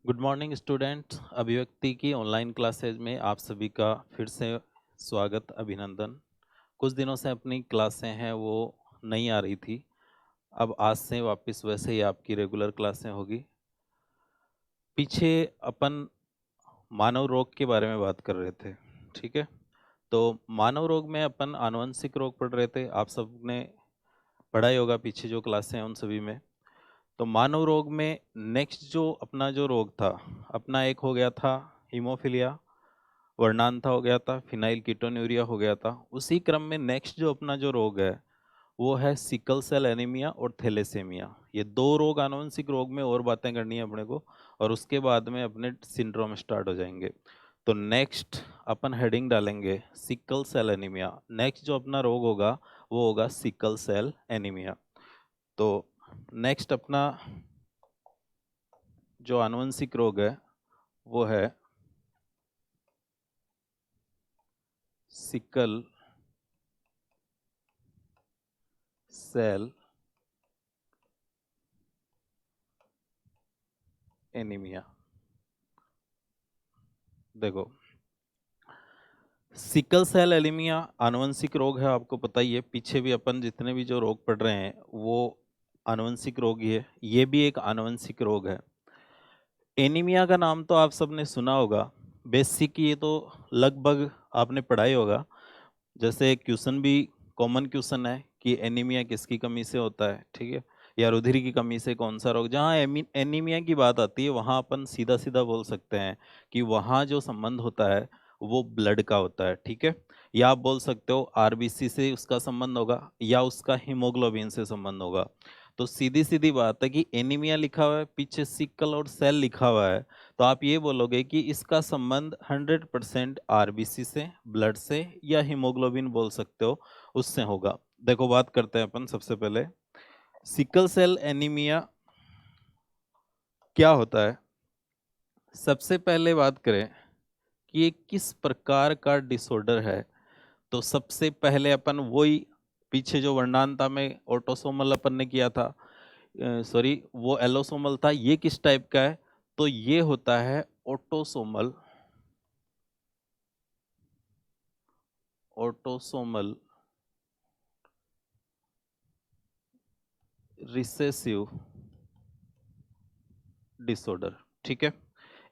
Good morning students. अभिव्यक्ति की online classes में आप सभी का फिर से स्वागत, अभिनंदन। कुछ दिनों से अपनी क्लासें हैं वो नहीं आ रही थी। अब आज से वापस वैसे ही आपकी रेगुलर क्लासें होगी। पीछे अपन मानव रोग के बारे में बात कर रहे थे, ठीक है। तो मानव रोग में अपन आनुवंशिक रोग पढ़ रहे थे। आप सबने पढ़ा ही होगा पीछे जो क्लासें हैं उन सभी में। तो मानव रोग में नेक्स्ट जो अपना जो रोग था, अपना एक हो गया था हीमोफीलिया, वर्णांता हो गया था, फिनाइल कीटोन्यूरिया हो गया था। उसी क्रम में नेक्स्ट जो अपना जो रोग है वो है सिकल सेल एनीमिया और थैलेसेमिया। ये दो रोग आनुवंशिक रोग में और बातें करनी है अपने को, और उसके बाद में अपने सिंड्रोम स्टार्ट हो जाएंगे। तो नेक्स्ट अपन हेडिंग डालेंगे सिकल सेल एनीमिया। नेक्स्ट जो अपना रोग होगा वो होगा सिकल सेल एनीमिया। तो नेक्स्ट अपना जो आनुवंशिक रोग है वो है सिकल सेल एनीमिया। देखो, सिकल सेल एनीमिया आनुवंशिक रोग है, आपको पता ही है। पीछे भी अपन जितने भी जो रोग पढ़ रहे हैं वो आनुवंशिक रोग ही है। ये भी एक आनुवंशिक रोग है। एनीमिया का नाम तो आप सबने सुना होगा। बेसिक ये तो लगभग आपने पढ़ा ही होगा। जैसे क्वेश्चन भी कॉमन क्वेश्चन है कि एनीमिया किसकी कमी से होता है, ठीक है, या रुधिर की कमी से कौन सा रोग। जहाँ एनीमिया की बात आती है वहाँ अपन सीधा सीधा बोल सकते हैं कि वहाँ जो संबंध होता है वो ब्लड का होता है, ठीक है। या आप बोल सकते हो आरबीसी से उसका संबंध होगा या उसका हीमोग्लोबिन से संबंध होगा। तो सीधी सीधी बात है कि एनीमिया लिखा हुआ है, पीछे सिकल और सेल लिखा हुआ है, तो आप ये बोलोगे कि इसका संबंध 100% आरबीसी से, ब्लड से, या हीमोग्लोबिन बोल सकते हो उससे होगा। देखो, बात करते हैं अपन सबसे पहले सिकल सेल एनीमिया क्या होता है। सबसे पहले बात करें कि ये किस प्रकार का डिसऑर्डर है, तो सबसे पहले अपन वही पीछे जो वर्णांता में ऑटोसोमल अपन ने किया था, सॉरी वो एलोसोमल था, ये किस टाइप का है, तो ये होता है ऑटोसोमल। ऑटोसोमल रिसेसिव डिसऑर्डर, ठीक है।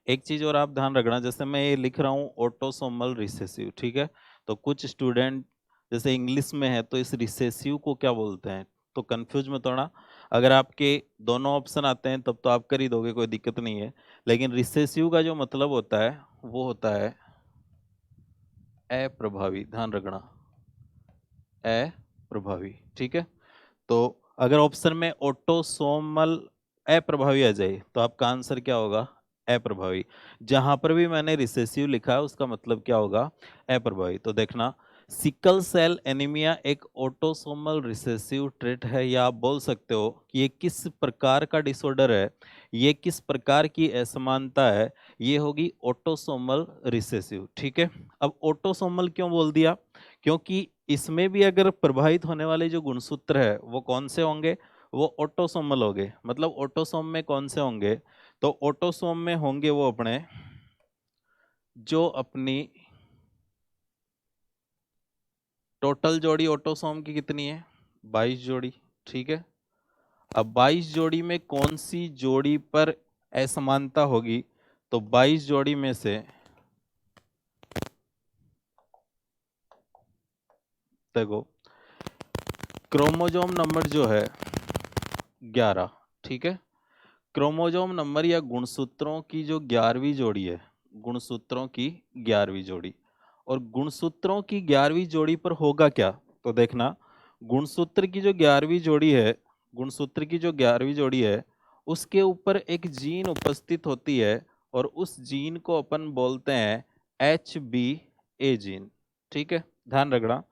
एक चीज और आप ध्यान रखना, जैसे मैं ये लिख रहा हूँ ऑटोसोमल रिसेसिव, ठीक है, तो कुछ स्टूडेंट जैसे इंग्लिश में है तो इस रिसेसिव को क्या बोलते हैं, तो कंफ्यूज मत होना। अगर आपके दोनों ऑप्शन आते हैं तब तो आप कर ही दोगे, कोई दिक्कत नहीं है। लेकिन रिसेसिव का जो मतलब होता है वो होता है अप्रभावी। ध्यान रखना, अप्रभावी, ठीक है। तो अगर ऑप्शन में ऑटोसोमल अप्रभावी आ जाए तो आपका आंसर क्या होगा, अप्रभावी। जहां पर भी मैंने रिसेसिव लिखा है उसका मतलब क्या होगा, अप्रभावी। तो देखना, सिकल सेल एनीमिया एक ऑटोसोमल रिसेसिव ट्रेट है, या आप बोल सकते हो कि ये किस प्रकार का डिसऑर्डर है, ये किस प्रकार की असमानता है, ये होगी ऑटोसोमल रिसेसिव, ठीक है। अब ऑटोसोमल क्यों बोल दिया, क्योंकि इसमें भी अगर प्रभावित होने वाले जो गुणसूत्र है वो कौन से होंगे, वो ऑटोसोमल होंगे। मतलब ऑटोसोम में कौन से होंगे, तो ऑटोसोम में होंगे वो अपने जो अपनी टोटल जोड़ी ऑटोसोम की कितनी है, 22 जोड़ी, ठीक है। अब 22 जोड़ी में कौन सी जोड़ी पर असमानता होगी, तो 22 जोड़ी में से देखो, क्रोमोजोम नंबर जो है 11, ठीक है। क्रोमोजोम नंबर या गुणसूत्रों की जो 11वीं जोड़ी है, गुणसूत्रों की 11वीं जोड़ी, और गुणसूत्रों की 11वीं जोड़ी पर होगा क्या, तो देखना, गुणसूत्र की जो 11वीं जोड़ी है, गुणसूत्र की जो 11वीं जोड़ी है उसके ऊपर एक जीन उपस्थित होती है, और उस जीन को अपन बोलते हैं HBA जीन, ठीक है। ध्यान रखना,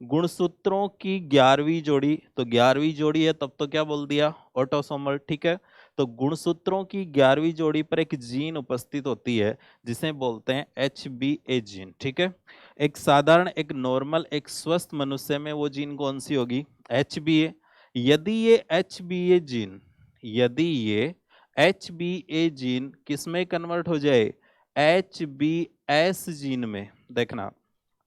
गुणसूत्रों की 11वीं जोड़ी, तो 11वीं जोड़ी है तब तो क्या बोल दिया, ऑटोसोमल, ठीक है। तो गुणसूत्रों की 11वीं जोड़ी पर एक जीन उपस्थित होती है जिसे बोलते हैं HBA जीन, ठीक है। एक साधारण, एक नॉर्मल, एक स्वस्थ मनुष्य में वो जीन कौन सी होगी, HBA। यदि ये HBA जीन, यदि ये HbA जीन किस में कन्वर्ट हो जाए, HbS जीन में। देखना,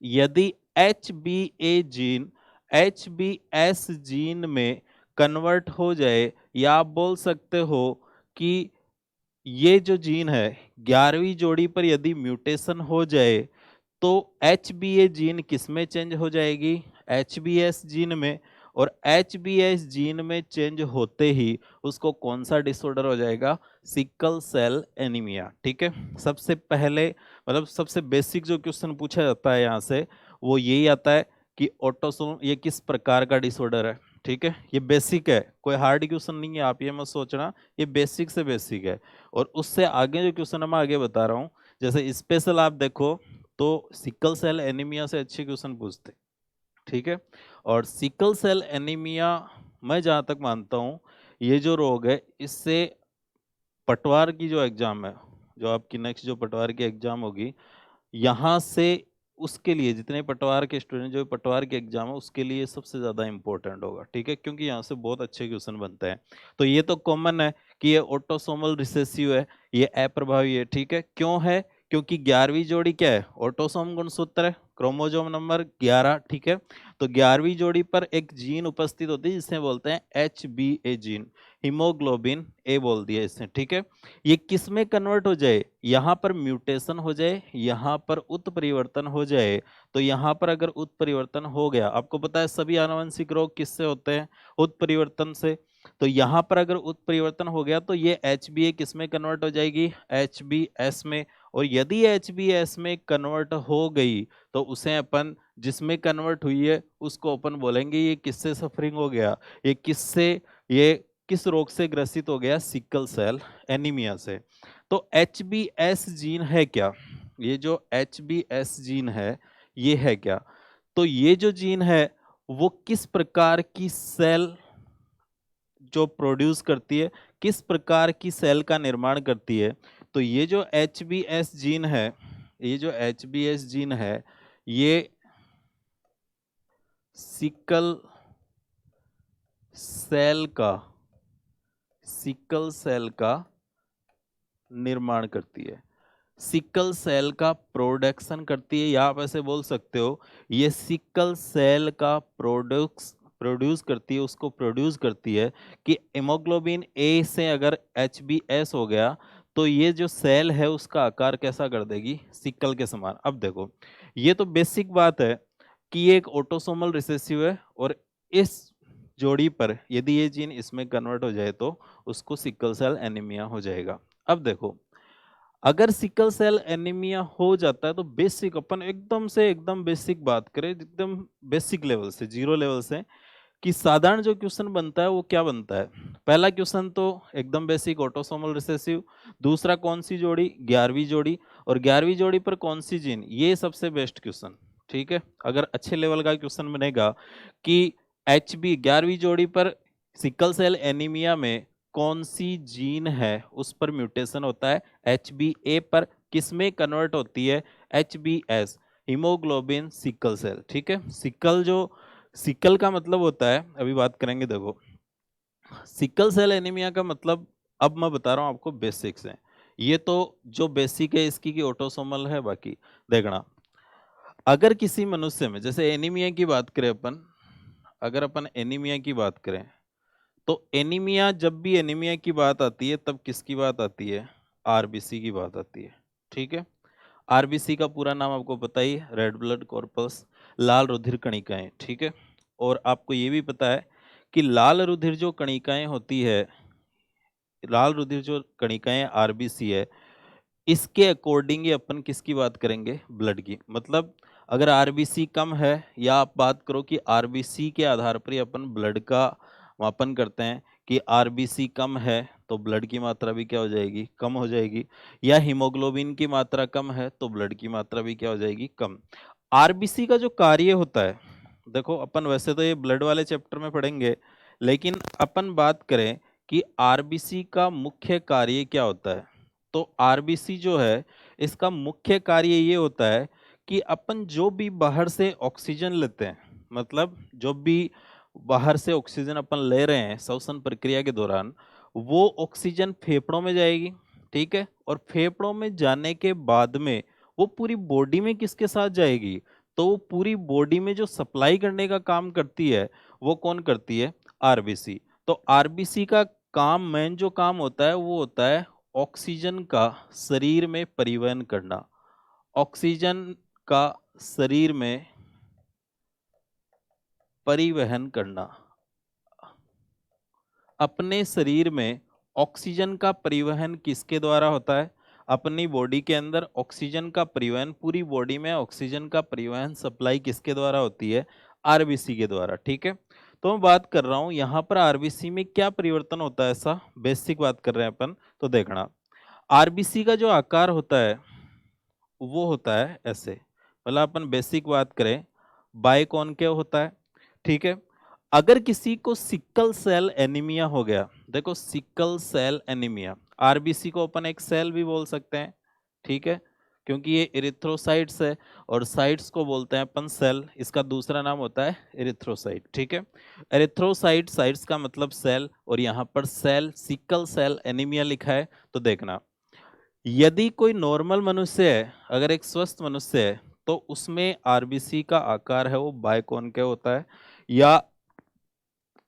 यदि HbS जीन में कन्वर्ट हो जाए, या आप बोल सकते हो कि ये जो जीन है 11वीं जोड़ी पर यदि म्यूटेशन हो जाए तो HbA जीन किस में चेंज हो जाएगी, HbS जीन में। और HbS जीन में चेंज होते ही उसको कौन सा डिसऑर्डर हो जाएगा, सिकल सेल एनीमिया। ठीक है, सबसे पहले मतलब सबसे बेसिक जो क्वेश्चन पूछा जाता है यहाँ से वो यही आता है कि ऑटोसोम ये किस प्रकार का डिसऑर्डर है। ठीक है, ये बेसिक है, कोई हार्ड क्वेश्चन नहीं है, आप ये मत सोचना, ये बेसिक से बेसिक है। और उससे आगे जो क्वेश्चन मैं आगे बता रहा हूँ, जैसे स्पेशल आप देखो तो सिकल सेल एनीमिया से अच्छे क्वेश्चन पूछते। ठीक है, और सिकल सेल एनीमिया मैं जहां तक मानता हूं ये जो रोग है इससे पटवार की जो एग्जाम है, जो आपकी नेक्स्ट जो पटवार की एग्जाम होगी, यहाँ से उसके लिए जितने पटवार के स्टूडेंट जो पटवार के एग्जाम है उसके लिए सबसे ज़्यादा इंपॉर्टेंट होगा। ठीक है, क्योंकि यहाँ से बहुत अच्छे क्वेश्चन बनते हैं। तो ये तो कॉमन है कि ये ऑटोसोमल रिसेसिव है, ये अप्रभावी है। ठीक है, क्यों है, क्योंकि 11वीं जोड़ी क्या है, ऑटोसोम गुणसूत्र है, क्रोमोसोम नंबर 11। ठीक है, तो 11वीं जोड़ी पर एक जीन उपस्थित होती है जिसे बोलते हैं HbA जीन, हीमोग्लोबिन ए बोल दिया इसने। ठीक है, ये किस में कन्वर्ट हो जाए, यहाँ पर म्यूटेशन हो जाए, यहाँ पर उत्परिवर्तन हो जाए। तो यहाँ पर अगर उत्परिवर्तन हो गया, आपको पता है सभी आनुवंशिक रोग किससे होते हैं, उत्परिवर्तन से। तो यहाँ पर अगर उत्परिवर्तन हो गया तो ये HbA किस में कन्वर्ट हो जाएगी, HbS में। और यदि HbS में कन्वर्ट हो गई तो उसे अपन जिसमें कन्वर्ट हुई है उसको अपन बोलेंगे ये किससे सफरिंग हो गया, ये किससे, ये किस रोग से ग्रसित हो गया, सिकल सेल एनीमिया से। तो HbS जीन है क्या, ये जो HbS जीन है ये है क्या, तो ये जो जीन है वो किस प्रकार की सेल जो प्रोड्यूस करती है, किस प्रकार की सेल का निर्माण करती है। तो ये जो HbS जीन है, ये जो HbS जीन है ये सिकल सेल का, सिकल सेल का निर्माण करती है, सिकल सेल का प्रोडक्शन करती है, या आप ऐसे बोल सकते हो ये सिकल सेल का प्रोड्यूस करती है, उसको प्रोड्यूस करती है कि हेमोग्लोबिन ए से अगर HbS हो गया तो ये जो सेल है उसका आकार कैसा कर देगी, सिकल के समान। अब देखो ये तो बेसिक बात है कि ये एक ऑटोसोमल रिसेसिव है, और इस जोड़ी पर यदि ये जीन इसमें कन्वर्ट हो जाए तो उसको सिकल सेल एनीमिया हो जाएगा। अब देखो अगर सिकल सेल एनीमिया हो जाता है तो बेसिक अपन एकदम से एकदम बेसिक बात करें, एकदम बेसिक लेवल से, जीरो लेवल से, कि साधारण जो क्वेश्चन बनता है वो क्या बनता है। पहला क्वेश्चन तो एकदम बेसिक, ऑटोसोमल रिसेसिव। दूसरा कौन सी जोड़ी, 11वीं जोड़ी, और 11वीं जोड़ी पर कौन सी जीन, ये सबसे बेस्ट क्वेश्चन। ठीक है, अगर अच्छे लेवल का क्वेश्चन बनेगा कि HB 11वीं जोड़ी पर सिकल सेल एनीमिया में कौन सी जीन है उस पर म्यूटेशन होता है, HbA पर किस में कन्वर्ट होती है, HbS, हीमोग्लोबिन सिकल सेल। ठीक है, सिकल जो, सिकल का मतलब होता है, अभी बात करेंगे, देखो सिकल सेल एनीमिया का मतलब अब मैं बता रहा हूं आपको बेसिक्स है। ये तो जो बेसिक है इसकी की ऑटोसोमल है, बाकी देखना अगर किसी मनुष्य में, जैसे एनीमिया की बात करें अपन, अगर अपन एनीमिया की बात करें तो एनीमिया, जब भी एनीमिया की बात आती है तब किसकी बात आती है, आरबीसी की बात आती है। ठीक है, आरबीसी का पूरा नाम आपको पता ही है, रेड ब्लड कॉर्पस, लाल रुधिर कणिकाएं। ठीक है, और आपको ये भी पता है कि लाल रुधिर जो कणिकाएं होती है, लाल रुधिर जो कणिकाएं आरबीसी है, इसके अकॉर्डिंग ही अपन किसकी बात करेंगे, ब्लड की। मतलब अगर आरबीसी कम है, या आप बात करो कि आरबीसी के आधार पर ही अपन ब्लड का मापन करते हैं कि आरबीसी कम है तो ब्लड की मात्रा भी क्या हो जाएगी, कम हो जाएगी, या हीमोग्लोबिन की मात्रा कम है तो ब्लड की मात्रा भी क्या हो जाएगी, कम। आरबीसी का जो कार्य होता है, देखो अपन वैसे तो ये ब्लड वाले चैप्टर में पढ़ेंगे, लेकिन अपन बात करें कि आरबीसी का मुख्य कार्य क्या होता है, तो आरबीसी जो है इसका मुख्य कार्य ये होता है कि अपन जो भी बाहर से ऑक्सीजन लेते हैं, मतलब जो भी बाहर से ऑक्सीजन अपन ले रहे हैं श्वसन प्रक्रिया के दौरान, वो ऑक्सीजन फेफड़ों में जाएगी, ठीक है, और फेफड़ों में जाने के बाद में वो पूरी बॉडी में किसके साथ जाएगी, तो वो पूरी बॉडी में जो सप्लाई करने का काम करती है वो कौन करती है, आरबीसी। तो आरबीसी का काम, मेन जो काम होता है वो होता है ऑक्सीजन का शरीर में परिवहन करना। ऑक्सीजन का शरीर में परिवहन करना। अपने शरीर में ऑक्सीजन का परिवहन किसके द्वारा होता है, अपनी बॉडी के अंदर ऑक्सीजन का परिवहन, पूरी बॉडी में ऑक्सीजन का परिवहन सप्लाई किसके द्वारा होती है, आरबीसी के द्वारा, ठीक है। तो मैं बात कर रहा हूं यहां पर आरबीसी में क्या परिवर्तन होता है, ऐसा बेसिक बात कर रहे हैं अपन, तो देखना आरबीसी का जो आकार होता है वो होता है ऐसे, मतलब अपन बेसिक बात करें बाइकॉनकेव होता है, ठीक है। अगर किसी को सिकल सेल एनीमिया हो गया, देखो सिकल सेल एनीमिया, आरबीसी को अपन एक सेल भी बोल सकते हैं, ठीक है, क्योंकि ये इरिथ्रोसाइट्स है और साइट्स को बोलते हैं अपन सेल, इसका दूसरा नाम होता है इरिथ्रोसाइट, ठीक है। एरिथ्रोसाइट, साइट्स का मतलब सेल, और यहाँ पर सेल सिकल सेल एनीमिया लिखा है। तो देखना यदि कोई नॉर्मल मनुष्य है, अगर एक स्वस्थ मनुष्य है, तो उसमें आरबीसी का आकार है वो बाइकॉनकेव होता है, या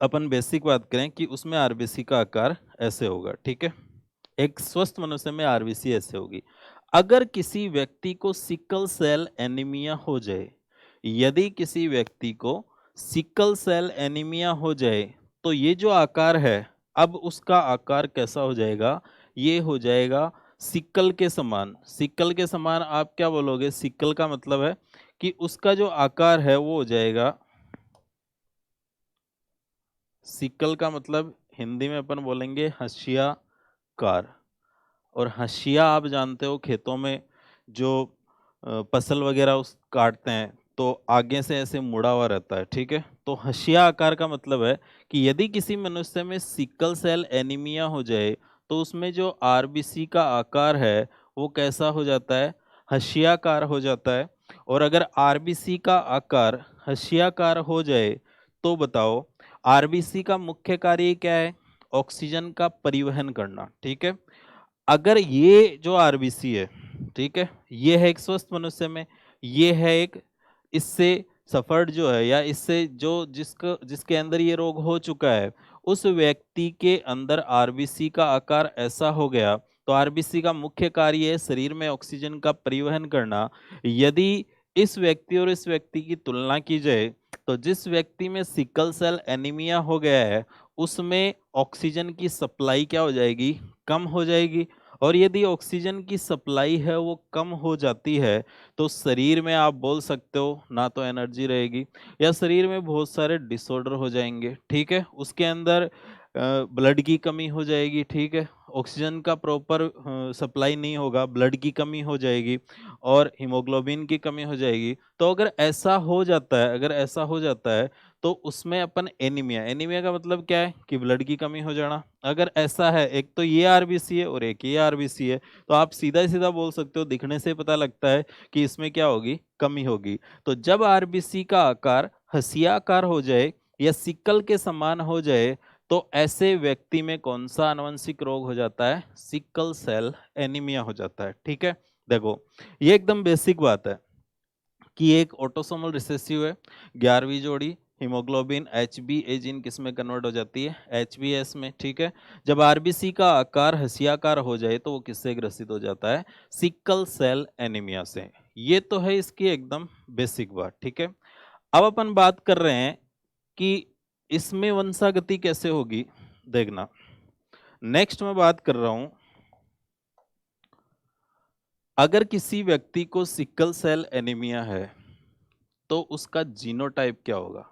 अपन बेसिक बात करें कि उसमें आरबीसी का आकार ऐसे होगा, ठीक है। एक स्वस्थ मनुष्य में आरबीसी ऐसे होगी। अगर किसी व्यक्ति को सिकल सेल एनीमिया हो जाए, यदि किसी व्यक्ति को सिकल सेल एनीमिया हो जाए, तो ये जो आकार है, अब उसका आकार कैसा हो जाएगा, ये हो जाएगा सिकल के समान। सिकल के समान आप क्या बोलोगे, सिकल का मतलब है कि उसका जो आकार है वो हो जाएगा, सिकल का मतलब हिंदी में अपन बोलेंगे हंसिया कार। और हंसिया आप जानते हो खेतों में जो फसल वगैरह उस काटते हैं तो आगे से ऐसे मुड़ा हुआ रहता है, ठीक है। तो हंसिया आकार का मतलब है कि यदि किसी मनुष्य में सिकल सेल एनीमिया हो जाए, तो उसमें जो आरबीसी का आकार है वो कैसा हो जाता है, हंसियाकार हो जाता है। और अगर आरबीसी का आकार हंसियाकार हो जाए, तो बताओ आरबीसी का मुख्य कार्य क्या है, ऑक्सीजन का परिवहन करना, ठीक है। अगर ये जो आरबीसी है, ठीक है, ये है एक स्वस्थ मनुष्य में, ये है एक इससे सफर्ड जो है, या इससे जो जिसके अंदर ये रोग हो चुका है, उस व्यक्ति के अंदर आरबीसी का आकार ऐसा हो गया, तो आरबीसी का मुख्य कार्य है शरीर में ऑक्सीजन का परिवहन करना। यदि इस व्यक्ति और इस व्यक्ति की तुलना की जाए, तो जिस व्यक्ति में सिकल सेल एनीमिया हो गया है उसमें ऑक्सीजन की सप्लाई क्या हो जाएगी, कम हो जाएगी। और यदि ऑक्सीजन की सप्लाई है वो कम हो जाती है, तो शरीर में आप बोल सकते हो ना तो एनर्जी रहेगी, या शरीर में बहुत सारे डिसऑर्डर हो जाएंगे, ठीक है। उसके अंदर ब्लड की कमी हो जाएगी, ठीक है, ऑक्सीजन का प्रॉपर सप्लाई नहीं होगा, ब्लड की कमी हो जाएगी और हीमोग्लोबिन की कमी हो जाएगी। तो अगर ऐसा हो जाता है, अगर ऐसा हो जाता है, तो उसमें अपन एनीमिया, एनीमिया का मतलब क्या है कि ब्लड की कमी हो जाना। अगर ऐसा है, एक तो ये आरबीसी है और एक ये आरबीसी है, तो आप सीधा ही सीधा बोल सकते हो, दिखने से पता लगता है कि इसमें क्या होगी, कमी होगी। तो जब आरबीसी का आकार हंसियाकार हो जाए या सिकल के समान हो जाए, तो ऐसे व्यक्ति में कौन सा आनुवंशिक रोग हो जाता है, सिकल सेल एनीमिया हो जाता है, ठीक है। देखो ये एकदम बेसिक बात है कि एक ऑटोसोमल रिसेसिव है, 11वीं जोड़ी हीमोग्लोबिन एच बी ए जीन किस में कन्वर्ट हो जाती है, एच बी एस में, ठीक है। जब आरबीसी का आकार हंसियाकार हो जाए तो वो किससे ग्रसित हो जाता है, सिकल सेल एनीमिया से। ये तो है इसकी एकदम बेसिक बात, ठीक है। अब अपन बात कर रहे हैं कि इसमें वंशागति कैसे होगी, देखना नेक्स्ट मैं बात कर रहा हूं, अगर किसी व्यक्ति को सिकल सेल एनीमिया है तो उसका जीनोटाइप क्या होगा।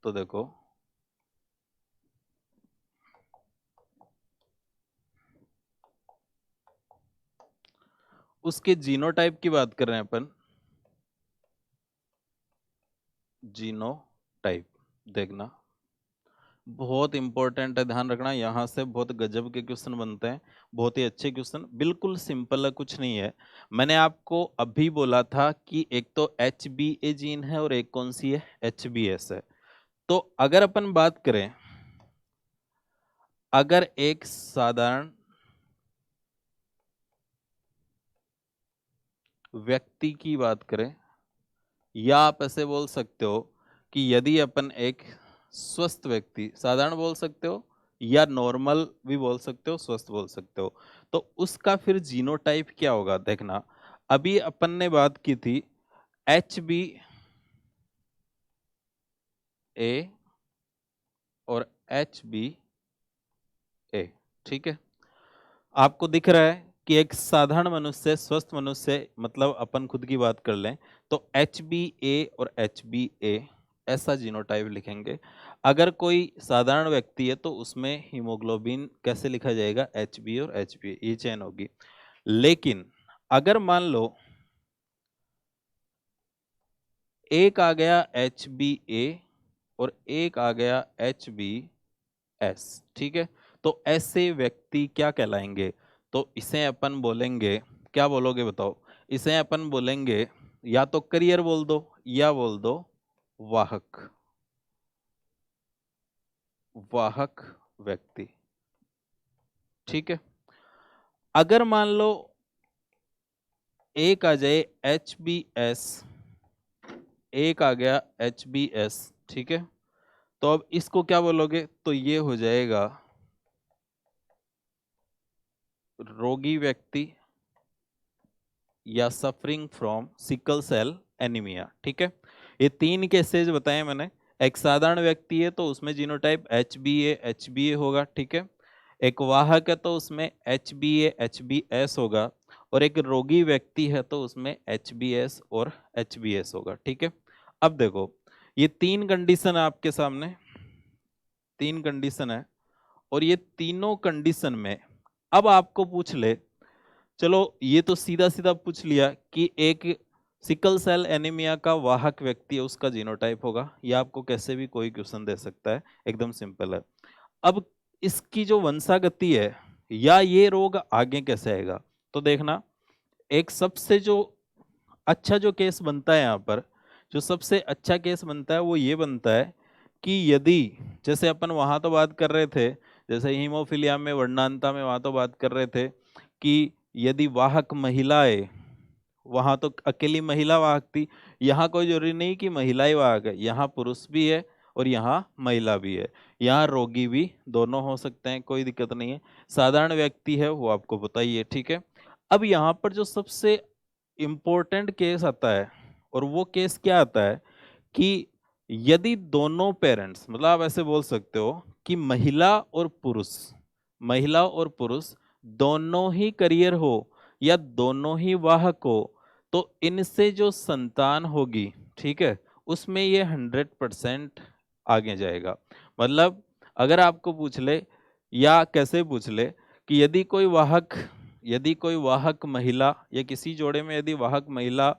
तो देखो उसके जीनोटाइप की बात कर रहे हैं अपन, जीनोटाइप देखना बहुत इंपॉर्टेंट है, ध्यान रखना, यहाँ से बहुत गजब के क्वेश्चन बनते हैं, बहुत ही अच्छे क्वेश्चन, बिल्कुल सिंपल है, कुछ नहीं है। मैंने आपको अभी बोला था कि एक तो एच बी ए जीन है और एक कौन सी है, एच बी एस है। तो अगर अपन बात करें, अगर एक साधारण व्यक्ति की बात करें, या आप ऐसे बोल सकते हो कि यदि अपन एक स्वस्थ व्यक्ति, साधारण बोल सकते हो या नॉर्मल भी बोल सकते हो, स्वस्थ बोल सकते हो, तो उसका फिर जीनोटाइप क्या होगा देखना। अभी अपन ने बात की थी HbA और HbA, ठीक है। आपको दिख रहा है कि एक साधारण मनुष्य, स्वस्थ मनुष्य, मतलब अपन खुद की बात कर लें तो HbA और HbA ऐसा जीनोटाइप लिखेंगे। अगर कोई साधारण व्यक्ति है तो उसमें हीमोग्लोबिन कैसे लिखा जाएगा, Hb और HbA, ये चेन होगी। लेकिन अगर मान लो एक आ गया HbA और एक आ गया HbS, ठीक है, तो ऐसे व्यक्ति क्या कहलाएंगे? तो इसे अपन बोलेंगे, क्या बोलोगे बताओ? इसे अपन बोलेंगे या तो करियर बोल दो या बोल दो वाहक, वाहक व्यक्ति, ठीक है। अगर मान लो एक आ जाए HbS, एक आ गया HbS, ठीक है, तो अब इसको क्या बोलोगे? तो ये हो जाएगा रोगी व्यक्ति या suffering from sickle cell anaemia, ठीक है। ये तीन केसेज बताए मैंने। एक साधारण व्यक्ति है तो उसमें जीनोटाइप HbA होगा, ठीक है। एक वाहक है तो उसमें HbA HbS होगा, और एक रोगी व्यक्ति है तो उसमें HbS और HbS होगा, ठीक है। अब देखो, ये तीन कंडीशन है आपके सामने, तीन कंडीशन है, और ये तीनों कंडीशन में अब आपको पूछ ले, चलो ये तो सीधा सीधा पूछ लिया कि एक सिकल सेल एनीमिया का वाहक व्यक्ति है, उसका जीनोटाइप होगा। या आपको कैसे भी कोई क्वेश्चन दे सकता है, एकदम सिंपल है। अब इसकी जो वंशागति है या ये रोग आगे कैसे आएगा, तो देखना, एक सबसे जो अच्छा जो केस बनता है यहाँ पर, जो सबसे अच्छा केस बनता है वो ये बनता है कि यदि, जैसे अपन वहां तो बात कर रहे थे, जैसे हीमोफिलिया में, वर्णांता में, वहां तो बात कर रहे थे कि यदि वाहक महिलाएं, वहां तो अकेली महिला वाहक थी। यहाँ कोई जरूरी नहीं कि महिला ही वाहक है, यहाँ पुरुष भी है और यहाँ महिला भी है, यहाँ रोगी भी, दोनों हो सकते हैं, कोई दिक्कत नहीं है। साधारण व्यक्ति है वो आपको बताइए, ठीक है। अब यहाँ पर जो सबसे इम्पोर्टेंट केस आता है, और वो केस क्या आता है कि यदि दोनों पेरेंट्स, मतलब आप ऐसे बोल सकते हो कि महिला और पुरुष, महिला और पुरुष दोनों ही करियर हो या दोनों ही वाहक हो, तो इनसे जो संतान होगी, ठीक है, उसमें ये 100% आगे जाएगा। मतलब अगर आपको पूछ ले, या कैसे पूछ ले कि यदि कोई वाहक महिला, या किसी जोड़े में यदि वाहक महिला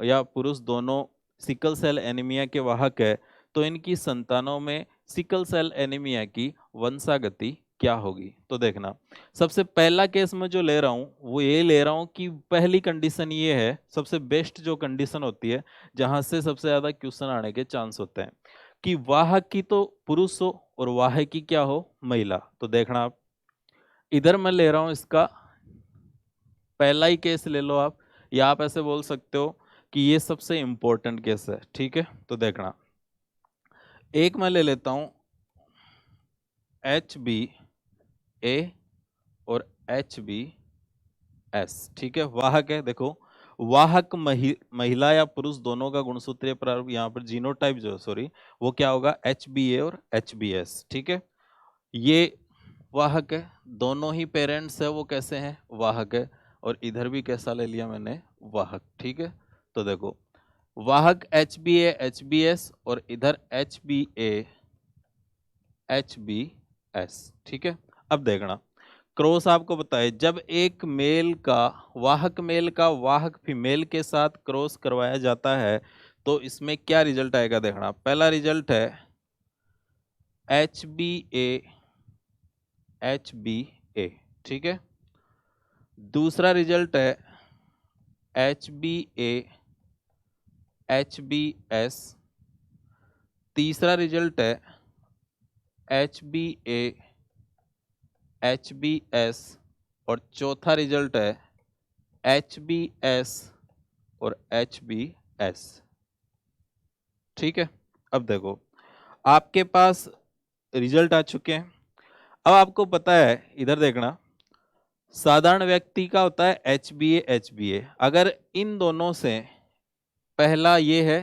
या पुरुष दोनों सिकल सेल एनीमिया के वाहक है, तो इनकी संतानों में सिकल सेल एनीमिया की वंशागति क्या होगी। तो देखना, सबसे पहला केस मैं जो ले रहा हूँ वो ये ले रहा हूँ कि पहली कंडीशन ये है, सबसे बेस्ट जो कंडीशन होती है, जहां से सबसे ज्यादा क्वेश्चन आने के चांस होते हैं, कि वाहक की तो पुरुष हो और वाहक की क्या हो, महिला। तो देखना आप, इधर मैं ले रहा हूं इसका पहला ही केस ले लो आप, या आप ऐसे बोल सकते हो कि ये सबसे इंपॉर्टेंट केस है, ठीक है। तो देखना, एक मैं ले लेता हूं HbA और HbS, ठीक है, वाहक है। देखो, वाहक महिला या पुरुष दोनों का गुणसूत्रीय प्रारूप, यहाँ पर जीनोटाइप जो, सॉरी, वो क्या होगा, HbA और HbS, ठीक है। ये वाहक है, दोनों ही पेरेंट्स है वो कैसे हैं, वाहक है। और इधर भी कैसा ले लिया मैंने, वाहक, ठीक है। तो देखो, वाहक HbA HbS और इधर HbA HbS, ठीक है। अब देखना, क्रॉस आपको पता है, जब एक मेल का वाहक फीमेल के साथ क्रॉस करवाया जाता है तो इसमें क्या रिजल्ट आएगा। देखना, पहला रिजल्ट है HbA HbA, ठीक है। दूसरा रिजल्ट है HbA HbS। तीसरा रिजल्ट है HbA HBS और चौथा रिजल्ट है HBS और HBS। ठीक है, अब देखो आपके पास रिजल्ट आ चुके हैं। अब आपको पता है, इधर देखना, साधारण व्यक्ति का होता है HbA। अगर इन दोनों से पहला ये है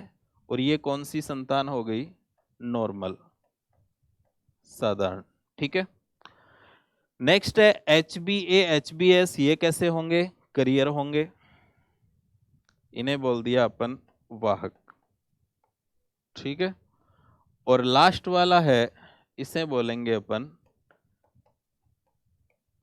और ये कौन सी संतान हो गई, नॉर्मल, साधारण। ठीक है, नेक्स्ट है HbA HbS, ये कैसे होंगे, करियर होंगे, इन्हें बोल दिया अपन वाहक। ठीक है, और लास्ट वाला है, इसे बोलेंगे अपन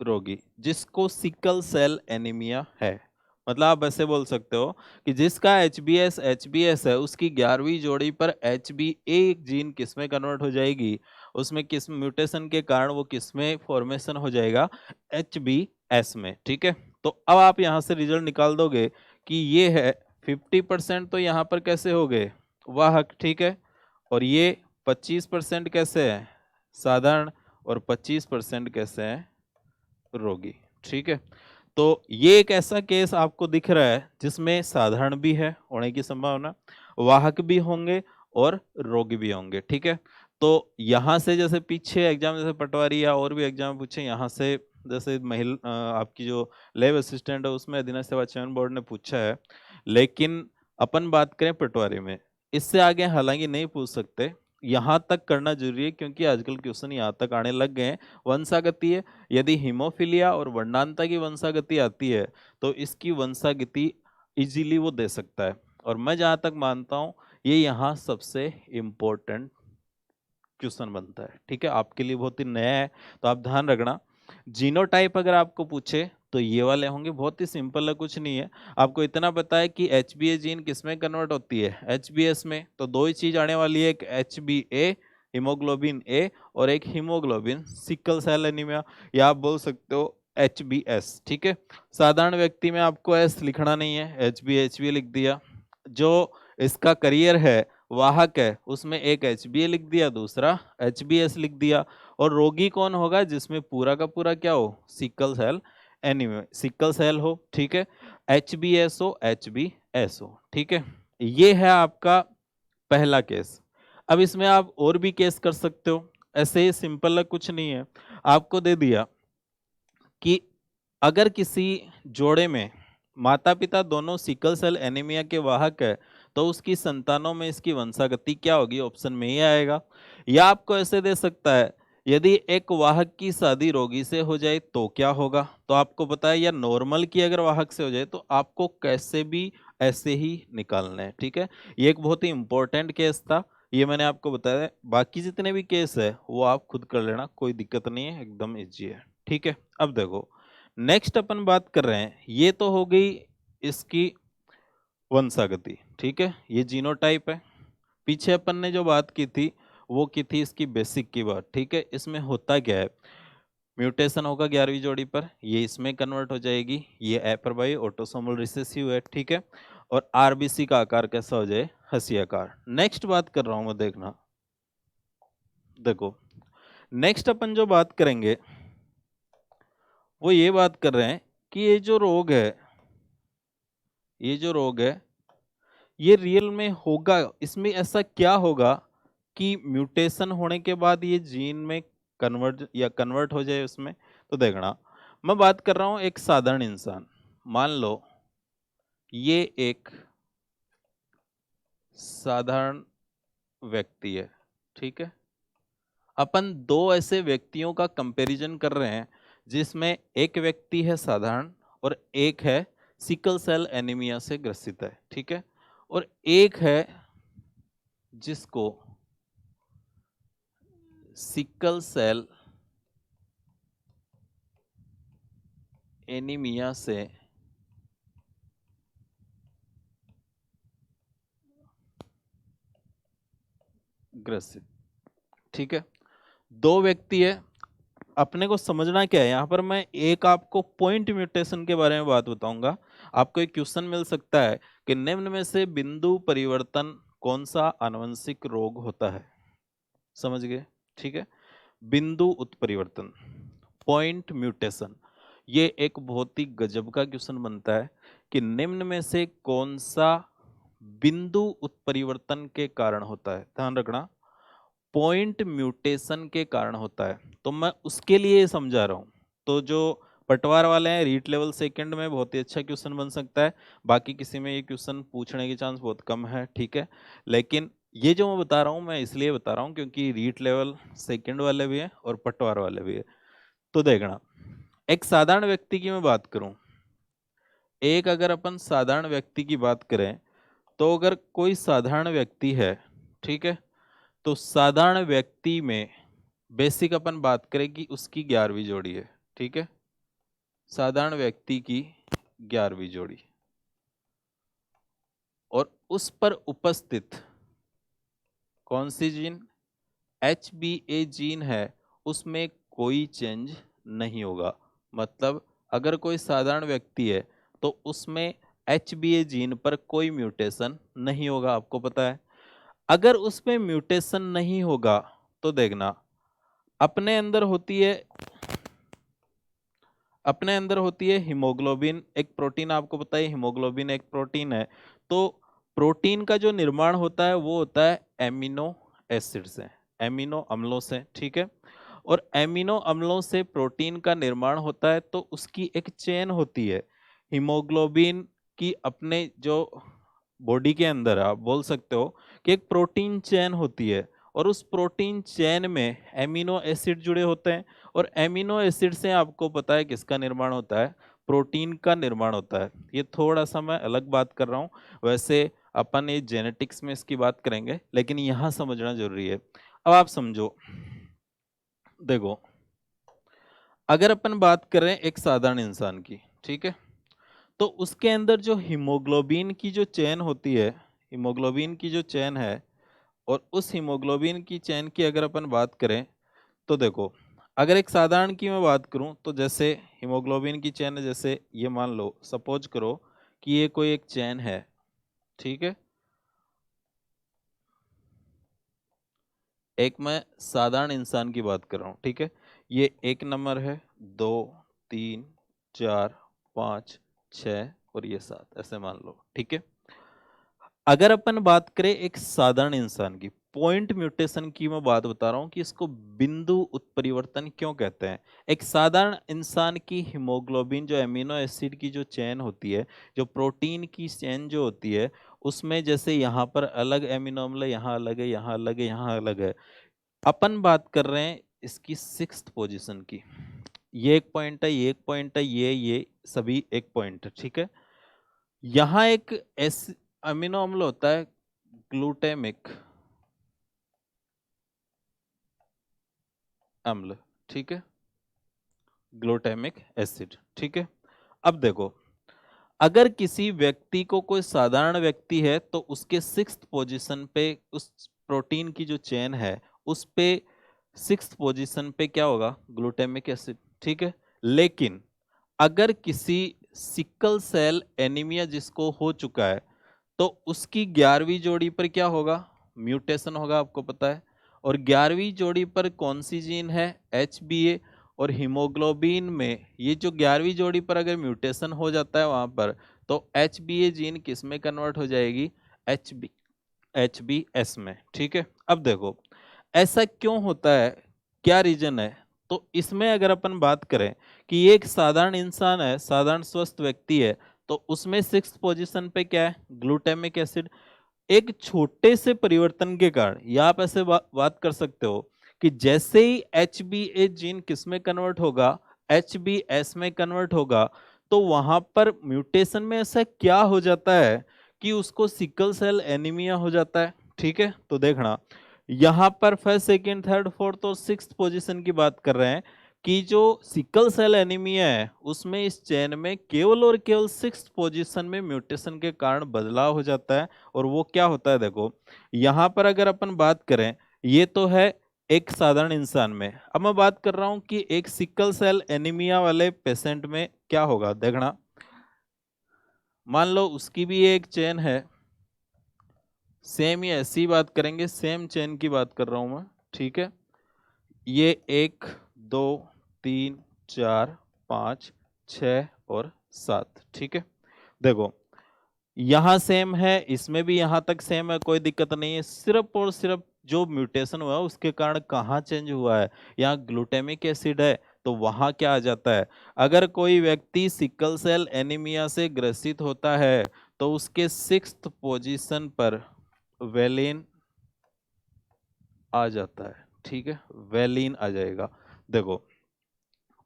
रोगी, जिसको सिकल सेल एनीमिया है। मतलब आप ऐसे बोल सकते हो कि जिसका HbS है, उसकी 11वीं जोड़ी पर HbA जीन किस में कन्वर्ट हो जाएगी, उसमें किस म्यूटेशन के कारण वो किस में फॉर्मेशन हो जाएगा, HbS में। ठीक है, तो अब आप यहां से रिजल्ट निकाल दोगे कि ये है 50% तो यहाँ पर कैसे हो गए, वाहक। ठीक है, और ये 25% कैसे है, साधारण, और 25% कैसे है, रोगी। ठीक है, तो ये एक ऐसा केस आपको दिख रहा है जिसमें साधारण भी है होने की संभावना, वाहक भी होंगे और रोगी भी होंगे। ठीक है, तो यहां से जैसे पीछे एग्जाम, जैसे पटवारी या और भी एग्जाम पूछे, यहाँ से जैसे आपकी जो लैब असिस्टेंट है उसमें अधीनस्थ सेवा चयन बोर्ड ने पूछा है, लेकिन अपन बात करें पटवारी में, इससे आगे हालांकि नहीं पूछ सकते, यहाँ तक करना जरूरी है क्योंकि आजकल क्वेश्चन यहाँ तक आने लग गए हैं। वंशागति है, यदि हीमोफीलिया और वर्णांता की वंशागति आती है तो इसकी वंशागति इजीली वो दे सकता है, और मैं जहां तक मानता हूं ये यहाँ सबसे इम्पोर्टेंट क्वेश्चन बनता है। ठीक है, आपके लिए बहुत ही नया है, तो आप ध्यान रखना। जीनोटाइप अगर आपको पूछे तो ये वाले होंगे, बहुत ही सिंपल है, कुछ नहीं है। आपको इतना पता है कि HbA जीन किसमें कन्वर्ट होती है, HbS में, तो दो ही चीज आने वाली है, एक HbA हीमोग्लोबिन A और एक हीमोग्लोबिन सिकल सेल एनीमिया, या आप बोल सकते हो HbS। ठीक है, साधारण व्यक्ति में आपको S लिखना नहीं है, HbA लिख दिया। जो इसका करियर है, वाहक है, उसमें एक HbA लिख दिया, दूसरा HbS लिख दिया। और रोगी कौन होगा, जिसमें पूरा का पूरा क्या हो, sickle cell anaemia, sickle cell हो। ठीक है, HbS हो, HbS हो। ठीक है, ये है आपका पहला केस। अब इसमें आप और भी केस कर सकते हो, ऐसे ही सिंपल है, कुछ नहीं है। आपको दे दिया कि अगर किसी जोड़े में माता पिता दोनों सिकल सेल एनीमिया के वाहक है तो उसकी संतानों में इसकी वंशागति क्या होगी, ऑप्शन में ही आएगा। या आपको ऐसे दे सकता है, यदि एक वाहक की शादी रोगी से हो जाए तो क्या होगा, तो आपको पता है, या नॉर्मल की अगर वाहक से हो जाए तो आपको कैसे भी ऐसे ही निकालना है। ठीक है, ये एक बहुत ही इंपॉर्टेंट केस था, ये मैंने आपको बताया। बाकी जितने भी केस है वो आप खुद कर लेना, कोई दिक्कत नहीं है, एकदम इजी है। ठीक है, अब देखो नेक्स्ट अपन बात कर रहे हैं, ये तो हो गई इसकी वंशागति। ठीक है, ये जीनोटाइप है। पीछे अपन ने जो बात की थी वो की थी इसकी बेसिक की बात। ठीक है, इसमें होता क्या है, म्यूटेशन होगा 11वीं जोड़ी पर, ये इसमें कन्वर्ट हो जाएगी, ये ए पर बाई ऑटोसोमल रिसेसिव है। ठीक है, और आरबीसी का आकार कैसा हो जाए, हंसी आकार। नेक्स्ट बात कर रहा हूं मैं, देखना, देखो नेक्स्ट अपन जो बात करेंगे वो ये बात कर रहे हैं कि ये जो रोग है, ये जो रोग है ये रियल में होगा, इसमें ऐसा क्या होगा कि म्यूटेशन होने के बाद ये जीन में कन्वर्ट हो जाए उसमें। तो देखना, मैं बात कर रहा हूं एक साधारण इंसान, मान लो ये एक साधारण व्यक्ति है। ठीक है, अपन दो ऐसे व्यक्तियों का कंपैरिजन कर रहे हैं जिसमें एक व्यक्ति है साधारण और एक है सिकल सेल एनीमिया से ग्रसित है। ठीक है, और एक है जिसको सिकल सेल एनीमिया से ग्रसित। ठीक है, दो व्यक्ति है, अपने को समझना क्या है यहाँ पर, मैं एक आपको पॉइंट म्यूटेशन के बारे में बात बताऊंगा। आपको एक क्वेश्चन मिल सकता है कि निम्न में से बिंदु परिवर्तन कौन सा आनुवंशिक रोग होता है, समझ गए। ठीक है, बिंदु उत्परिवर्तन, पॉइंट म्यूटेशन। ये एक बहुत ही गजब का क्वेश्चन बनता है कि निम्न में से कौन सा बिंदु उत्परिवर्तन के कारण होता है। ध्यान रखना, पॉइंट म्यूटेशन के कारण होता है, तो मैं उसके लिए समझा रहा हूं। तो जो पटवार वाले हैं, रीट लेवल सेकंड में बहुत ही अच्छा क्वेश्चन बन सकता है, बाकी किसी में ये क्वेश्चन पूछने की चांस बहुत कम है, ठीक है। लेकिन ये जो मैं बता रहा हूं, मैं इसलिए बता रहा हूं क्योंकि रीट लेवल सेकंड वाले भी है और पटवार वाले भी है। तो देखना, एक साधारण व्यक्ति की मैं बात करूं, एक अगर अपन साधारण व्यक्ति की बात करें, तो अगर कोई साधारण व्यक्ति है, ठीक है, तो साधारण व्यक्ति में बेसिक अपन बात करें कि उसकी 11वीं जोड़ी है, ठीक है, साधारण व्यक्ति की 11वीं जोड़ी, और उस पर उपस्थित कौन सी जीन, HBA जीन है, उसमें कोई चेंज नहीं होगा। मतलब अगर कोई साधारण व्यक्ति है तो उसमें HBA जीन पर कोई म्यूटेशन नहीं होगा, आपको पता है। अगर उसमें म्यूटेशन नहीं होगा तो देखना, अपने अंदर होती है, अपने अंदर होती है हीमोग्लोबिन, एक प्रोटीन, आपको पता है हीमोग्लोबिन एक प्रोटीन है। तो प्रोटीन का जो निर्माण होता है वो होता है एमिनो एसिड से, एमिनो अम्लों से, ठीक है। और एमिनो अम्लों से प्रोटीन का निर्माण होता है, तो उसकी एक चेन होती है हीमोग्लोबिन की। अपने जो बॉडी के अंदर आप बोल सकते हो कि एक प्रोटीन चेन होती है, और उस प्रोटीन चेन में एमिनो एसिड जुड़े होते हैं, और एमिनो एसिड से आपको पता है किसका निर्माण होता है, प्रोटीन का निर्माण होता है। ये थोड़ा सा मैं अलग बात कर रहा हूँ, वैसे अपन ये जेनेटिक्स में इसकी बात करेंगे, लेकिन यहाँ समझना जरूरी है। अब आप समझो, देखो, अगर अपन बात करें एक साधारण इंसान की, ठीक है, तो उसके अंदर जो हीमोग्लोबिन की जो चेन होती है, हीमोग्लोबिन की जो चेन है, और उस हीमोग्लोबिन की चेन की अगर अपन बात करें, तो देखो, अगर एक साधारण की मैं बात करूं, तो जैसे हीमोग्लोबिन की चेन है, जैसे ये मान लो, सपोज करो कि ये कोई एक चेन है, ठीक है। एक मैं साधारण इंसान की बात कर रहा हूं, ठीक है। ये 1 नंबर है, 2, 3, 4, 5, 6 और ये 7, ऐसे मान लो, ठीक है। अगर अपन बात करें एक साधारण इंसान की, पॉइंट म्यूटेशन की मैं बात बता रहा हूं कि इसको बिंदु उत्परिवर्तन क्यों कहते हैं। एक साधारण इंसान की हीमोग्लोबिन जो एमिनो एसिड की जो चेन होती है, जो प्रोटीन की चेन जो होती है, उसमें जैसे यहाँ पर अलग एमिनो अम्ल, यहाँ अलग है, यहाँ अलग है, यहाँ अलग है। अपन बात कर रहे हैं इसकी 6th पोजीशन की। ये एक पॉइंट है, ये एक पॉइंट है, ये सभी एक पॉइंट है, ठीक है। यहाँ एक एस अमीनो अम्ल होता है ग्लूटामिक अम्ल, ठीक है, ग्लूटामिक एसिड, ठीक है। अब देखो, अगर किसी व्यक्ति को, कोई साधारण व्यक्ति है, तो उसके 6th पोजीशन पे उस प्रोटीन की जो चेन है, उस पे 6th पोजीशन पे क्या होगा, ग्लूटामिक एसिड, ठीक है। लेकिन अगर किसी सिकल सेल एनीमिया जिसको हो चुका है, तो उसकी 11वीं जोड़ी पर क्या होगा, म्यूटेशन होगा, आपको पता है। और 11वीं जोड़ी पर कौन सी जीन है, HBA। और हीमोग्लोबिन में ये जो 11वीं जोड़ी पर अगर म्यूटेशन हो जाता है वहां पर, तो HBA जीन किस में कन्वर्ट हो जाएगी, HBS में, ठीक है। अब देखो, ऐसा क्यों होता है, क्या रीजन है। तो इसमें अगर अपन बात करें कि ये एक साधारण इंसान है, साधारण स्वस्थ व्यक्ति है, तो उसमें 6th पोजीशन पे क्या है, ग्लूटामिक एसिड। एक छोटे से परिवर्तन के कारण, या आप ऐसे बात कर सकते हो कि जैसे ही HBA जीन किस में कन्वर्ट होगा, HBS में कन्वर्ट होगा, तो वहां पर म्यूटेशन में ऐसा क्या हो जाता है कि उसको सिकल सेल एनीमिया हो जाता है, ठीक है। तो देखना, यहां पर फर्स्ट, सेकंड, थर्ड, फोर्थ और 6th पोजीशन की बात कर रहे हैं कि जो सिकल सेल एनीमिया है, उसमें इस चेन में केवल और केवल 6th पोजीशन में म्यूटेशन के कारण बदलाव हो जाता है। और वो क्या होता है, देखो, यहां पर अगर अपन बात करें, ये तो है एक साधारण इंसान में। अब मैं बात कर रहा हूं कि एक सिकल सेल एनीमिया वाले पेशेंट में क्या होगा, देखना, मान लो उसकी भी एक चेन है, सेम ही ऐसी बात करेंगे, सेम चेन की बात कर रहा हूं मैं, ठीक है। ये 1, 2, 3, 4, 5, 6 और 7। ठीक है, देखो यहां सेम है, इसमें भी यहां तक सेम है, कोई दिक्कत नहीं है। सिर्फ और सिर्फ जो म्यूटेशन हुआ उसके कारण कहाँ चेंज हुआ है, यहाँ ग्लूटामिक एसिड है तो वहां क्या आ जाता है। अगर कोई व्यक्ति सिकल सेल एनीमिया से ग्रसित होता है तो उसके 6th पोजीशन पर वेलिन आ जाता है। ठीक है, वेलिन आ जाएगा। देखो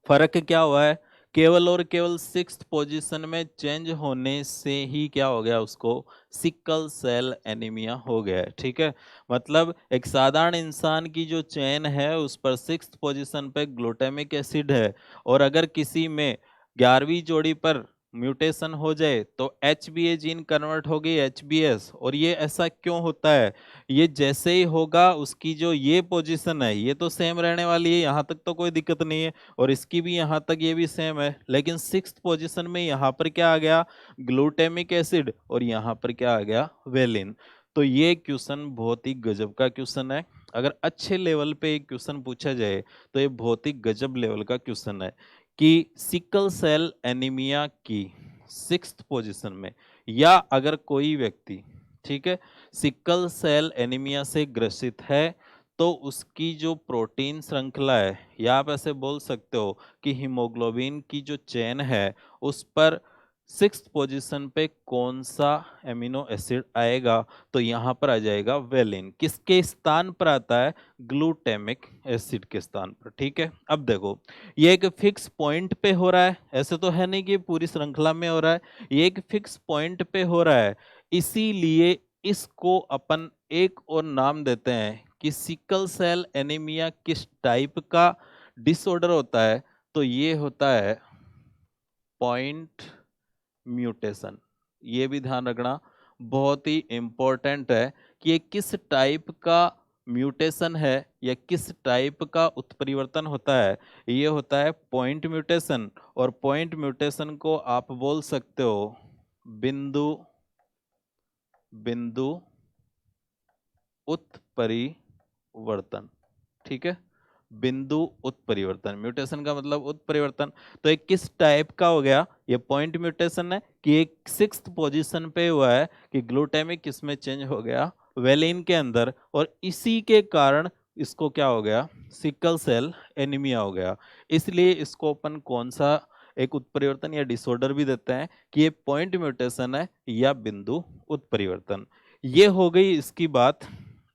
फर्क क्या हुआ है, केवल और केवल 6th पोजीशन में चेंज होने से ही क्या हो गया, उसको सिकल सेल एनीमिया हो गया है। ठीक है, मतलब एक साधारण इंसान की जो चेन है उस पर 6th पोजीशन पे ग्लूटामिक एसिड है, और अगर किसी में 11वीं जोड़ी पर म्यूटेशन हो जाए तो HBA जीन कन्वर्ट होगी HBS। और ये ऐसा क्यों होता है, ये जैसे ही होगा उसकी जो ये पोजीशन है ये तो सेम रहने वाली है, यहाँ तक तो कोई दिक्कत नहीं है, और इसकी भी यहाँ तक ये भी सेम है। लेकिन 6th पोजीशन में यहाँ पर क्या आ गया, ग्लूटामिक एसिड, और यहाँ पर क्या आ गया, वेलिन। तो ये क्वेश्चन बहुत ही गजब का क्वेश्चन है। अगर अच्छे लेवल पे एक क्वेश्चन पूछा जाए तो ये बहुत ही गजब लेवल का क्वेश्चन है कि सिकल सेल एनीमिया की 6th पोजीशन में, या अगर कोई व्यक्ति, ठीक है, सिकल सेल एनीमिया से ग्रसित है तो उसकी जो प्रोटीन श्रृंखला है, या आप ऐसे बोल सकते हो कि हीमोग्लोबिन की जो चेन है उस पर 6th पोजीशन पे कौन सा एमिनो एसिड आएगा, तो यहाँ पर आ जाएगा वेलिन। किसके स्थान पर आता है, ग्लूटामिक एसिड के स्थान पर। ठीक है, अब देखो ये एक फिक्स पॉइंट पे हो रहा है, ऐसे तो है नहीं कि पूरी श्रृंखला में हो रहा है, ये एक फिक्स पॉइंट पे हो रहा है। इसीलिए इसको अपन एक और नाम देते हैं कि सिकल सेल एनीमिया किस टाइप का डिसऑर्डर होता है, तो ये होता है पॉइंट म्यूटेशन। ये भी ध्यान रखना, बहुत ही इंपॉर्टेंट है कि ये किस टाइप का म्यूटेशन है या किस टाइप का उत्परिवर्तन होता है। ये होता है पॉइंट म्यूटेशन, और पॉइंट म्यूटेशन को आप बोल सकते हो बिंदु बिंदु उत्परिवर्तन। ठीक है, बिंदु उत्परिवर्तन, म्यूटेशन का मतलब उत्परिवर्तन। तो एक किस टाइप का हो गया, ये पॉइंट म्यूटेशन है कि एक 6th पोजीशन पे हुआ है कि ग्लूटामिक किसमें चेंज हो गया, वेलिन के अंदर, और इसी के कारण इसको क्या हो गया, सिकल सेल एनीमिया हो गया। इसलिए इसको अपन कौन सा एक उत्परिवर्तन या डिसऑर्डर भी देते हैं कि ये पॉइंट म्यूटेशन है या बिंदु उत्परिवर्तन। ये हो गई इसकी बात,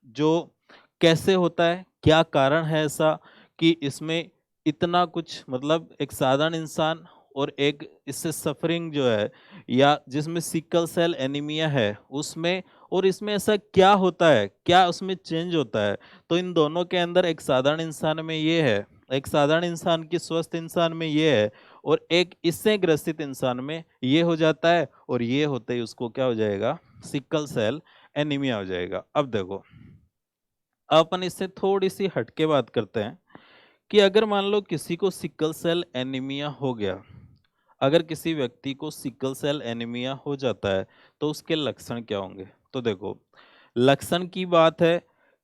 जो कैसे होता है, क्या कारण है ऐसा कि इसमें इतना कुछ, मतलब एक साधारण इंसान और एक इससे सफरिंग जो है, या जिसमें सिकल सेल एनीमिया है उसमें, और इसमें ऐसा क्या होता है, क्या उसमें चेंज होता है। तो इन दोनों के अंदर एक साधारण इंसान में ये है, एक साधारण इंसान की स्वस्थ इंसान में ये है, और एक इससे ग्रसित इंसान में ये हो जाता है, और ये होते ही उसको क्या हो जाएगा, सिकल सेल एनीमिया हो जाएगा। अब देखो अपन इससे थोड़ी सी हटके बात करते हैं कि अगर मान लो किसी को सिकल सेल एनीमिया हो गया, अगर किसी व्यक्ति को सिकल सेल एनीमिया हो जाता है तो उसके लक्षण क्या होंगे। तो देखो लक्षण की बात है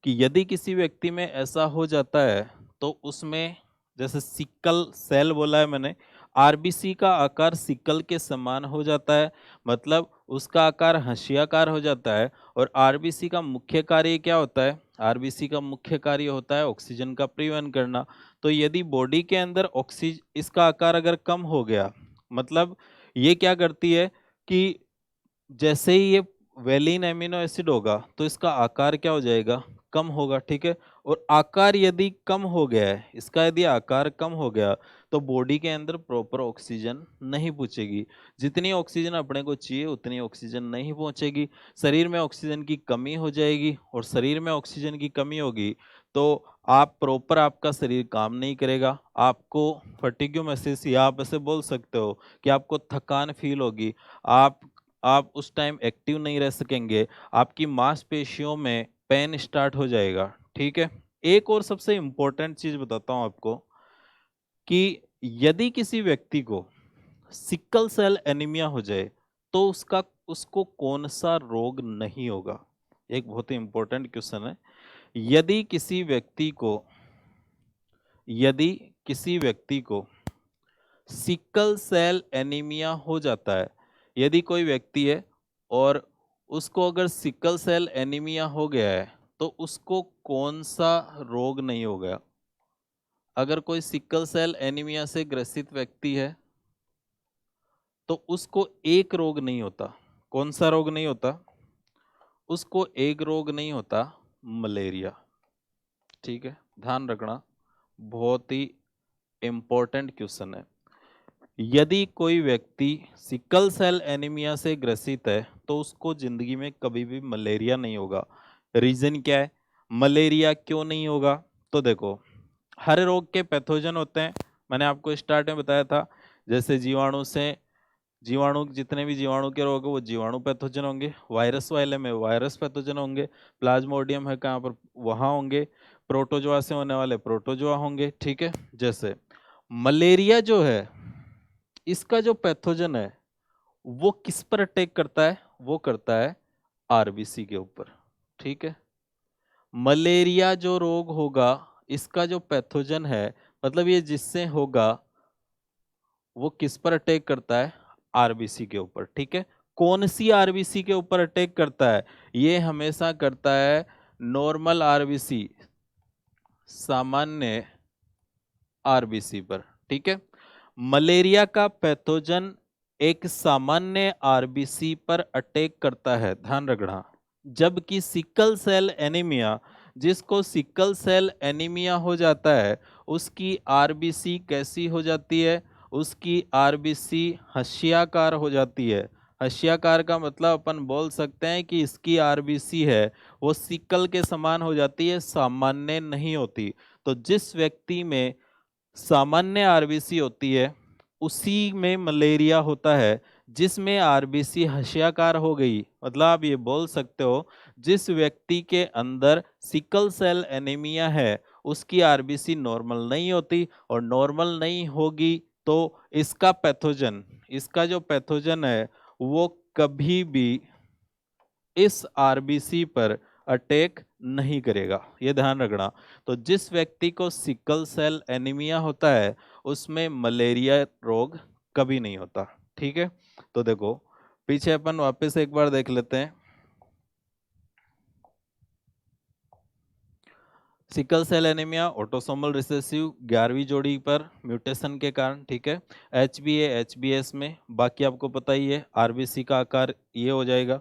कि यदि किसी व्यक्ति में ऐसा हो जाता है तो उसमें, जैसे सिकल सेल बोला है मैंने, आरबीसी का आकार सिकल के समान हो जाता है, मतलब उसका आकार हंसियाकार हो जाता है। और आरबीसी का मुख्य कार्य क्या होता है, आरबीसी का मुख्य कार्य होता है ऑक्सीजन का परिवहन करना। तो यदि बॉडी के अंदर ऑक्सीजन, इसका आकार अगर कम हो गया, मतलब ये क्या करती है कि जैसे ही ये वेलिन एमिनो एसिड होगा तो इसका आकार क्या हो जाएगा, कम होगा। ठीक है, और आकार यदि कम हो गया है, इसका यदि आकार कम हो गया तो बॉडी के अंदर प्रॉपर ऑक्सीजन नहीं पहुंचेगी, जितनी ऑक्सीजन अपने को चाहिए उतनी ऑक्सीजन नहीं पहुंचेगी, शरीर में ऑक्सीजन की कमी हो जाएगी, और शरीर में ऑक्सीजन की कमी होगी तो आप प्रॉपर, आपका शरीर काम नहीं करेगा, आपको फटीग्यू महसूस, या आप ऐसे बोल सकते हो कि आपको थकान फील होगी, आप उस टाइम एक्टिव नहीं रह सकेंगे, आपकी मांसपेशियों में पेन स्टार्ट हो जाएगा। ठीक है, एक और सबसे इंपॉर्टेंट चीज बताता हूं आपको कि यदि किसी व्यक्ति को सिकल सेल एनीमिया हो जाए तो उसको कौन सा रोग नहीं होगा। एक बहुत ही इंपॉर्टेंट क्वेश्चन है। यदि किसी व्यक्ति को यदि किसी व्यक्ति को सिकल सेल एनीमिया हो जाता है। यदि कोई व्यक्ति है और उसको अगर सिकल सेल एनीमिया हो गया है तो उसको कौन सा रोग नहीं हो गया? अगर कोई सिकल सेल एनीमिया से ग्रसित व्यक्ति है तो उसको एक रोग नहीं होता। कौन सा रोग नहीं होता? उसको एक रोग नहीं होता, मलेरिया। ठीक है, ध्यान रखना, बहुत ही इंपॉर्टेंट क्वेश्चन है। यदि कोई व्यक्ति सिकल सेल एनीमिया से ग्रसित है तो उसको जिंदगी में कभी भी मलेरिया नहीं होगा। रीजन क्या है? मलेरिया क्यों नहीं होगा? तो देखो, हर रोग के पैथोजन होते हैं। मैंने आपको स्टार्ट में बताया था, जैसे जीवाणु से, जीवाणु, जितने भी जीवाणु के रोग है वो जीवाणु पैथोजन होंगे, वायरस वाले में वायरस पैथोजन होंगे, प्लाज्मोडियम है कहाँ पर, वहाँ होंगे, प्रोटोजोआ से होने वाले प्रोटोजोआ होंगे। ठीक है, जैसे मलेरिया जो है, इसका जो पैथोजन है वो किस पर अटैक करता है? वो करता है आरबीसी के ऊपर। ठीक है, मलेरिया जो रोग होगा इसका जो पैथोजन है, मतलब ये जिससे होगा, वो किस पर अटैक करता है? आरबीसी के ऊपर। ठीक है, कौन सी आरबीसी के ऊपर अटैक करता है? ये हमेशा करता है नॉर्मल आरबीसी, सामान्य आरबीसी पर। ठीक है, मलेरिया का पैथोजन एक सामान्य आरबीसी पर अटैक करता है, ध्यान रखना। जबकि सिकल सेल एनीमिया, जिसको सिकल सेल एनीमिया हो जाता है, उसकी आरबीसी कैसी हो जाती है? उसकी आरबीसी हशियाकार हो जाती है। हशियाकार का मतलब अपन बोल सकते हैं कि इसकी आरबीसी है वो सिकल के समान हो जाती है, सामान्य नहीं होती। तो जिस व्यक्ति में सामान्य आरबीसी होती है उसी में मलेरिया होता है। जिसमें आरबीसी हशियाकार हो गई, मतलब आप ये बोल सकते हो जिस व्यक्ति के अंदर सिकल सेल एनीमिया है उसकी आरबीसी नॉर्मल नहीं होती, और नॉर्मल नहीं होगी तो इसका पैथोजन, इसका जो पैथोजन है वो कभी भी इस आरबीसी पर अटैक नहीं करेगा, ये ध्यान रखना। तो जिस व्यक्ति को सिकल सेल एनीमिया होता है उसमें मलेरिया रोग कभी नहीं होता। ठीक है, तो देखो पीछे अपन वापस एक बार देख लेते हैं। Sickle cell anaemia autosomal recessive 11वीं जोड़ी पर म्यूटेशन के कारण। ठीक है, एचबीएस में, बाकी आपको पता ही है आरबीसी का आकार ये हो जाएगा।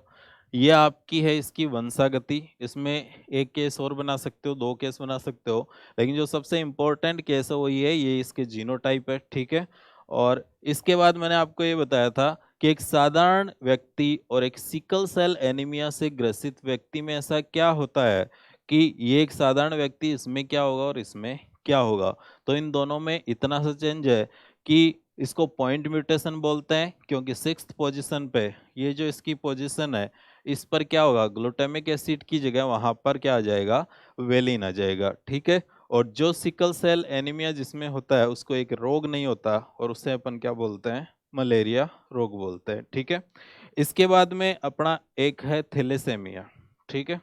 ये आपकी है इसकी वंशागति, इसमें एक केस और बना सकते हो, दो केस बना सकते हो, लेकिन जो सबसे इम्पोर्टेंट केस है वो ये इसके जीनोटाइप है। ठीक है, और इसके बाद मैंने आपको ये बताया था कि एक साधारण व्यक्ति और एक सिकल सेल एनीमिया से ग्रसित व्यक्ति में ऐसा क्या होता है कि ये एक साधारण व्यक्ति, इसमें क्या होगा और इसमें क्या होगा। तो इन दोनों में इतना सा चेंज है कि इसको पॉइंट म्यूटेशन बोलते हैं, क्योंकि 6th पोजीशन पे ये जो इसकी पोजीशन है इस पर क्या होगा, ग्लूटामिक एसिड की जगह वहां पर क्या आ जाएगा, वेलिन आ जाएगा। ठीक है, और जो सिकल सेल एनीमिया जिसमें होता है उसको एक रोग नहीं होता और उसे अपन क्या बोलते हैं, मलेरिया रोग बोलते हैं। ठीक है, इसके बाद में अपना एक है थैलेसेमिया। ठीक है,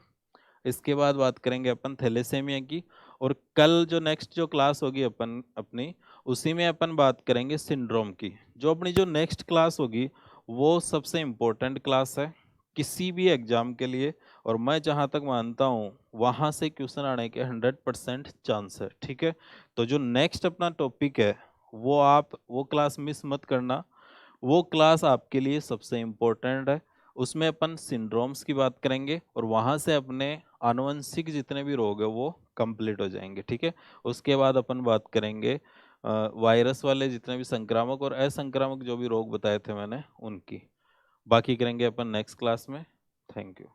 इसके बाद बात करेंगे अपन थैलेसेमिया की, और कल जो नेक्स्ट जो क्लास होगी अपन अपनी, उसी में अपन बात करेंगे सिंड्रोम की। जो अपनी जो नेक्स्ट क्लास होगी वो सबसे इम्पोर्टेंट क्लास है किसी भी एग्जाम के लिए, और मैं जहाँ तक मानता हूँ वहाँ से क्वेश्चन आने के 100% चांस है। ठीक है, तो जो नेक्स्ट अपना टॉपिक है वो आप वो क्लास मिस मत करना, वो क्लास आपके लिए सबसे इम्पोर्टेंट है। उसमें अपन सिंड्रोम्स की बात करेंगे और वहाँ से अपने आनुवंशिक जितने भी रोग है वो कंप्लीट हो जाएंगे। ठीक है, उसके बाद अपन बात करेंगे वायरस वाले जितने भी संक्रामक और असंक्रामक जो भी रोग बताए थे मैंने उनकी, बाकी करेंगे अपन नेक्स्ट क्लास में। Thank you.